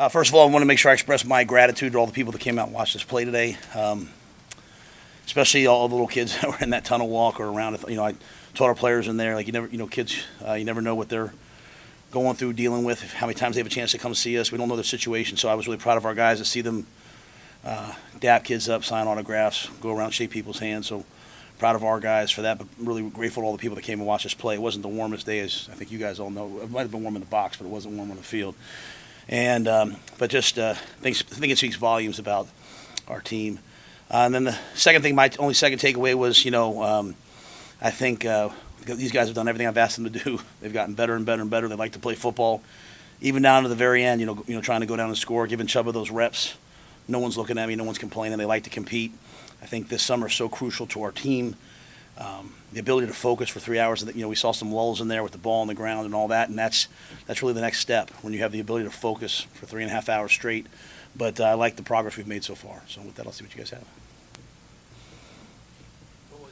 First of all, I want to make sure I express my gratitude to all the people that came out and watched us play today, especially all the little kids that were in that tunnel walk or around it. I taught our players in there, like kids, you never know what they're going through, dealing with, how many times they have a chance to come see us. We don't know their situation, so I was really proud of our guys to see them dap kids up, sign autographs, go around, shake people's hands. So proud of our guys for that, but really grateful to all the people that came and watched us play. It wasn't the warmest day, as I think you guys all know. It might have been warm in the box, but it wasn't warm on the field. And but just I think it speaks volumes about our team. And then the second thing, my only second takeaway was, I think these guys have done everything I've asked them to do. They've gotten better and better and better. They like to play football, even down to the very end. Trying to go down and score, giving Chubba those reps. No one's looking at me. No one's complaining. They like to compete. I think this summer is so crucial to our team. The ability to focus for 3 hours. We saw some lulls in there with the ball on the ground and all that, and that's really the next step when you have the ability to focus for 3.5 hours straight. But I like the progress we've made so far. So with that, I'll see what you guys have. What was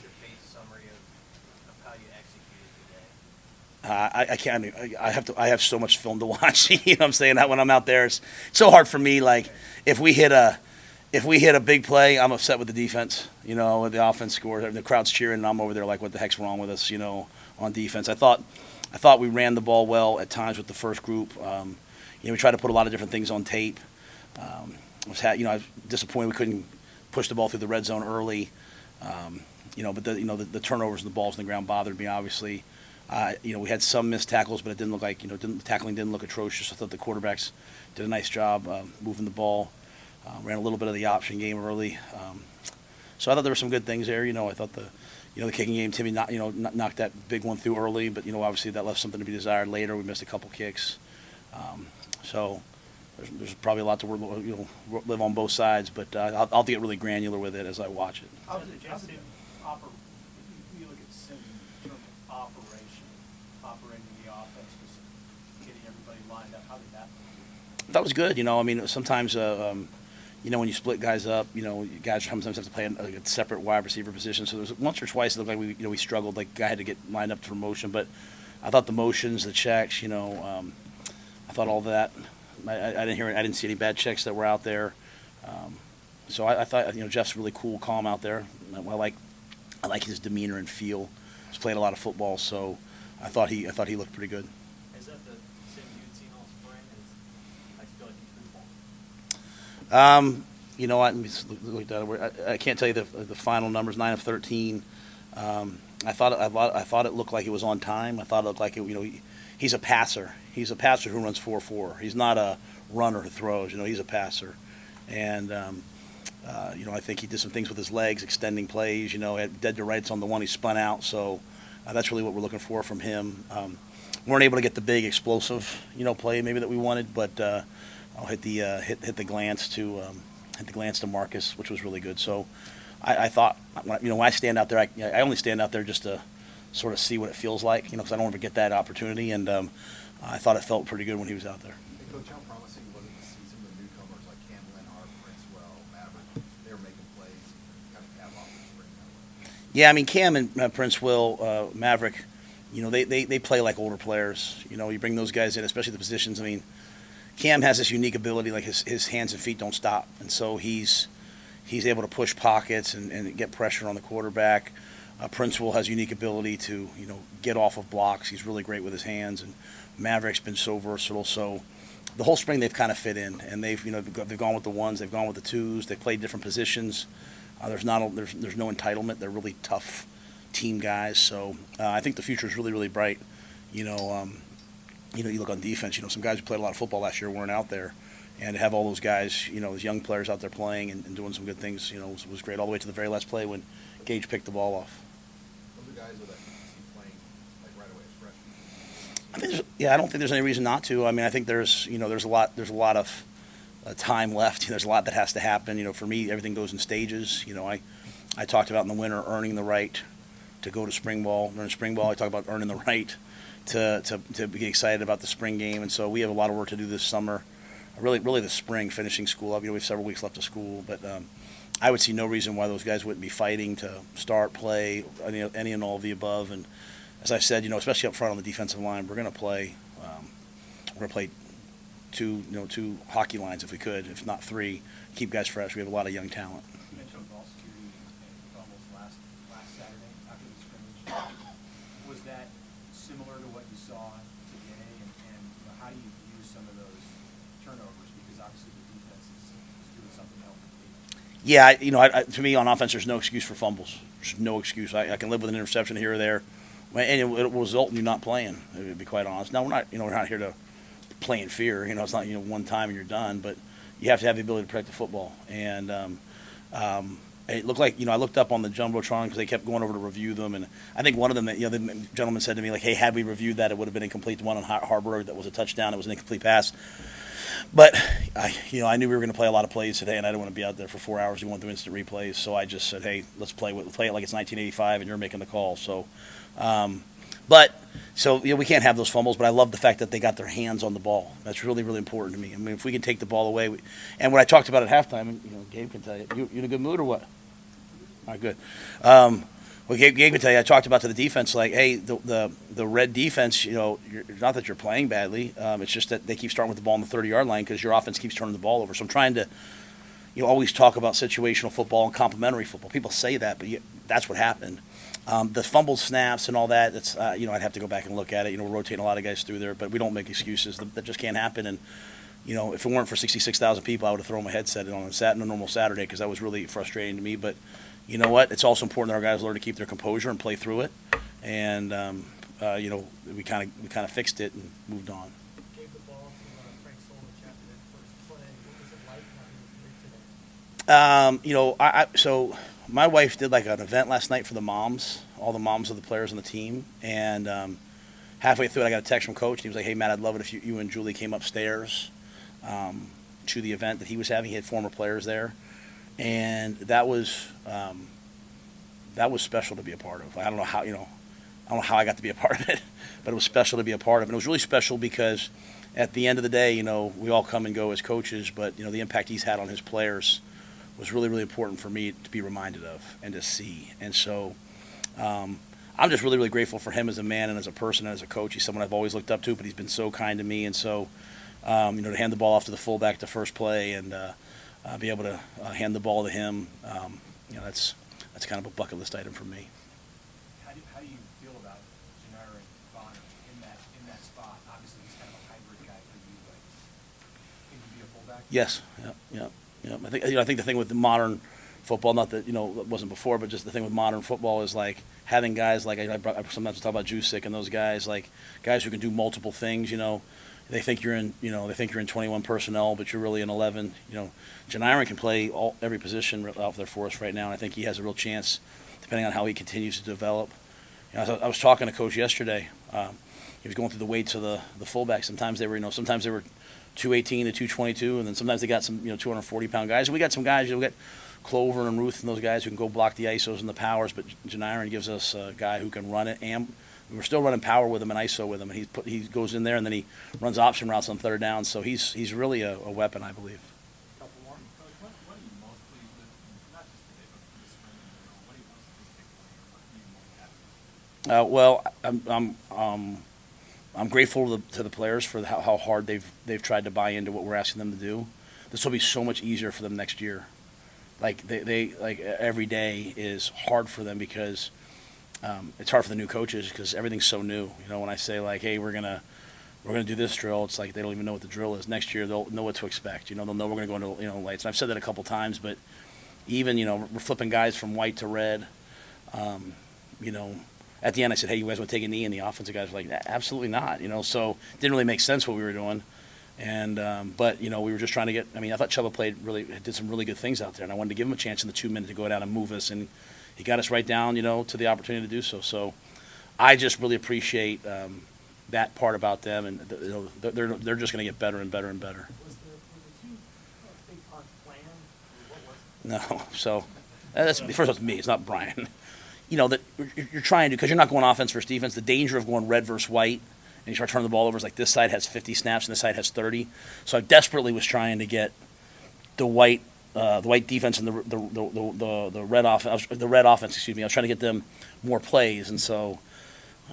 your base summary of how you executed I can't. I have so much film to watch. You know what I'm saying? That when I'm out there, it's so hard for me. Like if we hit a big play, I'm upset with the defense. The offense scores, the crowd's cheering, and I'm over there like, what the heck's wrong with us? On defense, I thought we ran the ball well at times with the first group. We tried to put a lot of different things on tape. I was disappointed we couldn't push the ball through the red zone early. But the turnovers and the balls on the ground bothered me, obviously. We had some missed tackles, but it didn't look like, tackling didn't look atrocious. I thought the quarterbacks did a nice job moving the ball. Ran a little bit of the option game early. So I thought there were some good things there. I thought the kicking game, Timmy knocked that big one through early, but, obviously that left something to be desired later. We missed a couple kicks. So there's probably a lot to live on both sides, but I'll get really granular with it as I watch it. How did you look at Sim in terms of operating the offense, just getting everybody lined up? How did that look? That was good. Sometimes, when you split guys up, guys sometimes have to play a separate wide receiver position. So there was once or twice it looked like we struggled, like guy had to get lined up for motion. But I thought the motions, the checks, I thought all that. I didn't see any bad checks that were out there. So I thought Jeff's really cool, calm out there. I like his demeanor and feel. He's played a lot of football, so I thought he looked pretty good. Is that the Sim you'd seen all spring? I feel like he's Let me look at that. I can't tell you the final numbers. 9 of 13. I thought it looked like it was on time. I thought it looked like it. He's a passer. He's a passer who runs 4.4. He's not a runner who throws. He's a passer, and I think he did some things with his legs, extending plays. Had dead to rights on the one he spun out. So that's really what we're looking for from him. Weren't able to get the big explosive, play maybe that we wanted, but I'll hit the glance to Marcus, which was really good. So I thought, when I stand out there, I only stand out there just to sort of see what it feels like, because I don't want to get that opportunity. And I thought it felt pretty good when he was out there. Hey, Coach, how promising was it to see some of the newcomers like Cam Lenhart, Princewell, Maverick? They were making plays, kind of cap off the spring that way. Yeah, Cam and Princewell, Maverick, they play like older players. You bring those guys in, especially the positions. Cam has this unique ability, like his hands and feet don't stop, and so he's able to push pockets and get pressure on the quarterback. Princewell has unique ability to get off of blocks. He's really great with his hands, and Maverick's been so versatile. So the whole spring they've kind of fit in, and they've gone with the ones, they've gone with the twos, they've played different positions. There's no entitlement. They're really tough team guys. So I think the future is really, really bright. You look on defense. Some guys who played a lot of football last year weren't out there, and to have all those guys, those young players out there playing and doing some good things, was great all the way to the very last play when Gage picked the ball off. Those are guys that you see playing like right away as freshmen. I don't think there's any reason not to. I think there's a lot of time left. There's a lot that has to happen. For me, everything goes in stages. I talked about in the winter earning the right to go to spring ball. During spring ball, I talked about earning the right to be excited about the spring game. And so we have a lot of work to do this summer. Really the spring, finishing school up. We have several weeks left of school, but I would see no reason why those guys wouldn't be fighting to start, play, any and all of the above. And as I said, especially up front on the defensive line, we're going to play two hockey lines if we could, if not three, keep guys fresh. We have a lot of young talent. You mentioned ball security and fumbles last Saturday after the scrimmage. Was that similar to what you saw today? And how do you view some of those turnovers? Because obviously the defense is doing something else. Yeah, to me on offense, there's no excuse for fumbles. There's no excuse. I can live with an interception here or there, and it will result in you not playing. To be quite honest. Now we're not here to play in fear. It's not one time and you're done, but you have to have the ability to protect the football. And it looked like I looked up on the jumbotron because they kept going over to review them, and I think one of them, the gentleman said to me like, "Hey, had we reviewed that, it would have been incomplete. The one on Harburg that was a touchdown, it was an incomplete pass." But I knew we were going to play a lot of plays today, and I didn't want to be out there for 4 hours going through instant replays. So I just said, "Hey, let's play it like it's 1985, and you're making the call." So, we can't have those fumbles. But I love the fact that they got their hands on the ball. That's really, really important to me. I mean, if we can take the ball away, and what I talked about at halftime, Gabe can tell you, you in a good mood or what? All right, good. Well, Gabe can tell you, I talked about to the defense, like, hey, the red defense, not that you're playing badly. It's just that they keep starting with the ball on the 30-yard line because your offense keeps turning the ball over. So I'm trying to, always talk about situational football and complementary football. People say that, but that's what happened. The fumbled snaps and all that, that's, I'd have to go back and look at it. We're rotating a lot of guys through there, but we don't make excuses. That just can't happen. And, if it weren't for 66,000 people, I would have thrown my headset on a normal Saturday because that was really frustrating to me. But you know what? It's also important that our guys learn to keep their composure and play through it. And we kind of fixed it and moved on. Gave the ball to Frank Solich after that first play. What was it like having him here today? So my wife did like an event last night for the moms, all the moms of the players on the team, and halfway through it, I got a text from Coach, and he was like, "Hey Matt, I'd love it if you and Julie came upstairs to the event that he was having. He had former players there." And that was special to be a part of. I don't know how I got to be a part of it, but it was special to be a part of. And it was really special because at the end of the day, we all come and go as coaches, but the impact he's had on his players was really, really important for me to be reminded of and to see. And so I'm just really, really grateful for him as a man and as a person and as a coach. He's someone I've always looked up to, but he's been so kind to me. And so to hand the ball off to the fullback the first play and be able to hand the ball to him, that's kind of a bucket list item for me. How do you feel about Janier and Bonner in that spot? Obviously, he's kind of a hybrid guy for you, but can he be a fullback? Yes. Yeah. I think the thing with the modern football, not that it wasn't before, but just the thing with modern football is like having guys like I sometimes talk about Jusic and those guys, like guys who can do multiple things. They think you're in 21 personnel, but you're really in 11. Janier can play every position out there for us right now, and I think he has a real chance, depending on how he continues to develop. I was talking to Coach yesterday. He was going through the weights of the fullback. Sometimes they were 218 to 222, and then sometimes they got some 240-pound guys. And we got some guys. We got Clover and Ruth and those guys who can go block the ISOs and the powers. But Janier gives us a guy who can run it, and we're still running power with him and ISO with him. And he goes in there and then he runs option routes on third down. So he's really a weapon, I believe. Couple more. What are you most pleased with? Not just today, but for the spring in general. What are you most happy with? I'm grateful to the players for how hard they've tried to buy into what we're asking them to do. This will be so much easier for them next year. Like they every day is hard for them because it's hard for the new coaches because everything's so new. When I say like, hey, we're gonna do this drill, it's like they don't even know what the drill is. Next year they'll know what to expect. They'll know we're gonna go into lights. And I've said that a couple times, but even we're flipping guys from white to red. At the end, I said, hey, you guys want to take a knee? And the offensive guys were like, absolutely not. So it didn't really make sense what we were doing. And but we were just trying to get. I thought Chuba did some really good things out there, and I wanted to give him a chance in the 2 minutes to go down and move us, and he got us right down, to the opportunity to do so. So I just really appreciate that part about them, and they're just going to get better and better and better. Was the two big punts planned? What was it? No, so that's first of all, it's me. It's not Brian. That you're trying to, because you're not going offense versus defense. The danger of going red versus white, and you start turning the ball over, is like this side has 50 snaps and this side has 30. So I desperately was trying to get the white defense and the red offense. The red offense, excuse me. I was trying to get them more plays, and so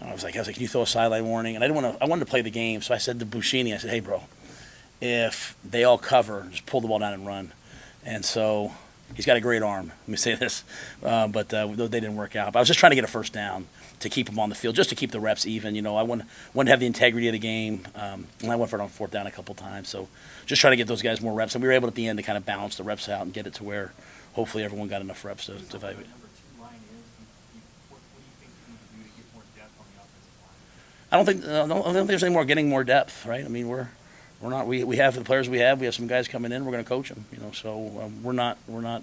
I was like, can you throw a sideline warning? And I wanted to play the game, so I said to Bushini, I said, hey, bro, if they all cover, just pull the ball down and run. And so he's got a great arm. Let me say this, but they didn't work out. But I was just trying to get a first down to keep him on the field, just to keep the reps even. I want to have the integrity of the game, and I went for it on fourth down a couple times. So just trying to get those guys more reps, and we were able at the end to kind of balance the reps out and get it to where hopefully everyone got enough reps to evaluate. Number 2 line is, what do you think you need to do to get more depth on the offensive line? I don't think there's any more getting more depth, right? I mean, we're not. We have the players we have. We have some guys coming in. We're going to coach them. So we're not. I'm not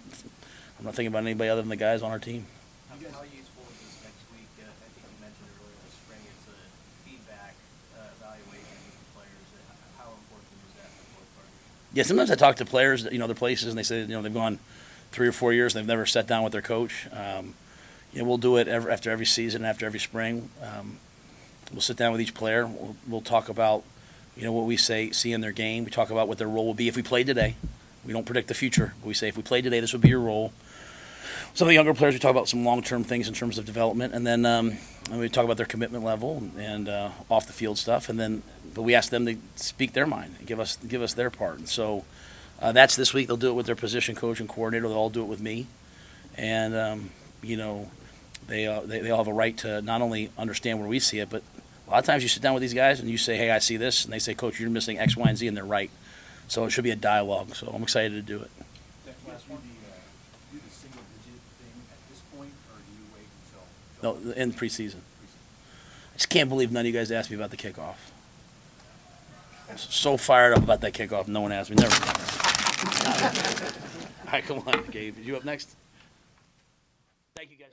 thinking about anybody other than the guys on our team. How useful is this next week? I think you mentioned earlier in the spring, it's a feedback evaluation with the players. How important is that for both parties? Yeah, sometimes I talk to players, other places, and they say, they've gone 3 or 4 years and they've never sat down with their coach. We'll do it after every season, after every spring. We'll sit down with each player. We'll talk about, what we see in their game. We talk about what their role will be if we played today. We don't predict the future, but we say if we played today, this would be your role. Some of the younger players, we talk about some long-term things in terms of development, and then we talk about their commitment level and off the field stuff, but we ask them to speak their mind and give us their part. And so that's this week. They'll do it with their position coach and coordinator. They'll all do it with me, and they all have a right to not only understand where we see it, but a lot of times you sit down with these guys and you say, "Hey, I see this," and they say, "Coach, you're missing X, Y, and Z," and they're right. So it should be a dialogue. So I'm excited to do it. That last one, do the single-digit thing at this point, or do you wait until? No, in preseason. I just can't believe none of you guys asked me about the kickoff. I'm so fired up about that kickoff. No one asked me. Never. All right, come on, Gabe. You up next? Thank you, guys.